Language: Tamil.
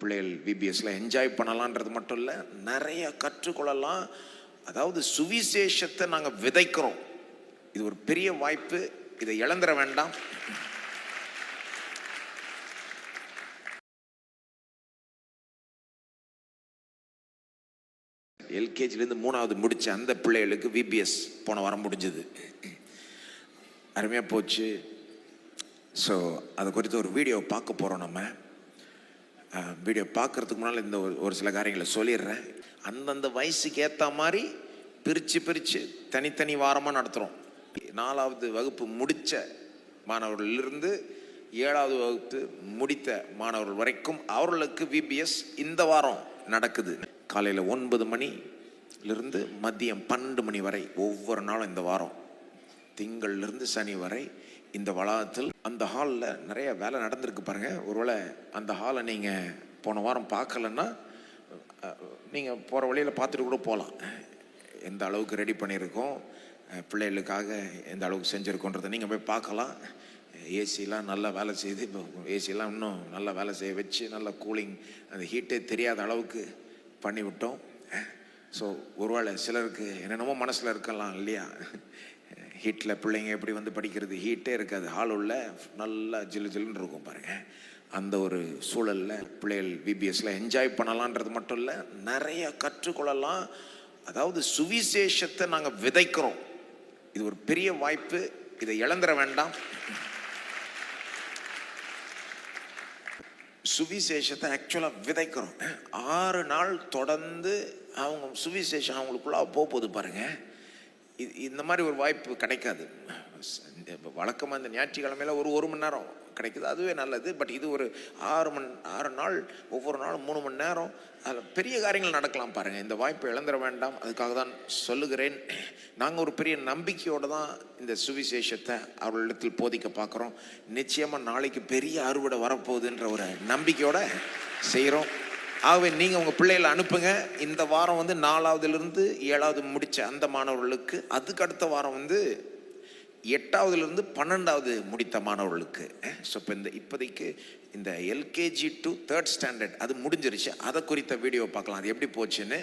பிள்ளைகள் விபிஎஸ்ல என்ஜாய் பண்ணலான்றது மட்டும் இல்லை, நிறைய கற்றுக்கொள்ளலாம். அதாவது சுவிசேஷத்தை நாங்கள் விதைக்கிறோம். இது ஒரு பெரிய வாய்ப்பு, இதை இழந்துட வேண்டாம். எல்கேஜிலேருந்து 3வது முடிச்ச அந்த பிள்ளைகளுக்கு விபிஎஸ் போன வாரம் முடிஞ்சது. அருமையாக போச்சு. ஸோ அதை குறித்து ஒரு வீடியோ பார்க்க போகிறோம். நம்ம வீடியோ பார்க்குறதுக்கு முன்னால் இந்த ஒரு சில காரியங்களை சொல்லிடுறேன். அந்தந்த வயசுக்கு ஏற்ற மாதிரி பிரித்து தனித்தனி வாரமாக நடத்துகிறோம். 4வது வகுப்பு முடித்த மாணவர்களிலிருந்து 7வது வகுப்பு முடித்த மாணவர்கள் வரைக்கும் அவர்களுக்கு விபிஎஸ் இந்த வாரம் நடக்குது. காலையில் 9 மணிலிருந்து மதியம் 12 மணி வரை ஒவ்வொரு நாளும் இந்த வாரம், திங்கள்லேருந்து சனி வரை இந்த வளாகத்தில். அந்த ஹாலில் நிறைய வேலை நடந்திருக்கு பாருங்கள். ஒருவேளை அந்த ஹாலை நீங்கள் போன வாரம் பார்க்கலன்னா நீங்கள் போகிற வழியில் பார்த்துட்டு கூட போகலாம். எந்த அளவுக்கு ரெடி பண்ணியிருக்கோம், பிள்ளைகளுக்காக எந்த அளவுக்கு செஞ்சுருக்கோன்றதை நீங்கள் போய் பார்க்கலாம். ஏசிலாம் நல்லா வேலை செய்து, இப்போ ஏசிலாம் இன்னும் நல்லா வேலை செய்ய வச்சு நல்லா கூலிங், அந்த ஹீட்டே தெரியாத அளவுக்கு பண்ணிவிட்டோம். ஸோ ஒருவேளை சிலருக்கு என்னென்னமோ மனசில் இருக்கலாம் இல்லையா, ஹீட்டில் பிள்ளைங்க எப்படி வந்து படிக்கிறது, ஹீட்டே இருக்காது, ஹால் உள்ள நல்லா ஜில்லுன்னு இருக்கும் பாருங்கள். அந்த ஒரு சூழலில் பிள்ளைகள் விபிஎஸ்ல என்ஜாய் பண்ணலான்றது மட்டும் இல்லை, நிறைய கற்றுக்கொள்ளலாம். அதாவது சுவிசேஷத்தை நாங்கள் விதைக்கிறோம். இது ஒரு பெரிய வாய்ப்பு, இதை இழந்துட வேண்டாம். சுவிசேஷத்தை ஆக்சுவலாக விதைக்கிறோம். 6 நாள் தொடர்ந்து அவங்க சுவிசேஷம் அவங்களுக்குள்ள போகுது பாருங்க. இந்த மாதிரி ஒரு வாய்ப்பு கிடைக்காது. வழக்கமாக இந்த ஞாயிற்றுக்கிழமையில் ஒரு மணி நேரம் கிடைக்குது, அதுவே நல்லது. பட் இது ஒரு 6 நாள், ஒவ்வொரு நாளும் 3 மணி நேரம், அதில் பெரிய காரியங்கள் நடக்கலாம் பாருங்கள். இந்த வாய்ப்பை இழந்துட வேண்டாம். அதுக்காக தான் சொல்லுகிறேன். நாங்கள் ஒரு பெரிய நம்பிக்கையோடு தான் இந்த சுவிசேஷத்தை அவர்களிடத்தில் போதிக்க பார்க்குறோம். நிச்சயமாக நாளைக்கு பெரிய அறுவடை வரப்போகுதுன்ற ஒரு நம்பிக்கையோடு செய்கிறோம். ஆகவே நீங்கள் உங்கள் பிள்ளைகளை அனுப்புங்க. இந்த வாரம் 4வதுலேருந்து 7வது முடித்த அந்த மாணவர்களுக்கு, அதுக்கு அடுத்த வாரம் 8வதுலேருந்து 12வது முடித்த மாணவர்களுக்கு. ஸோ இப்போ இப்போதைக்கு இந்த எல்கேஜி டு 3rd ஸ்டாண்டர்ட் அது முடிஞ்சிருச்சு. அதை குறித்த வீடியோ பார்க்கலாம், அது எப்படி போச்சுன்னு.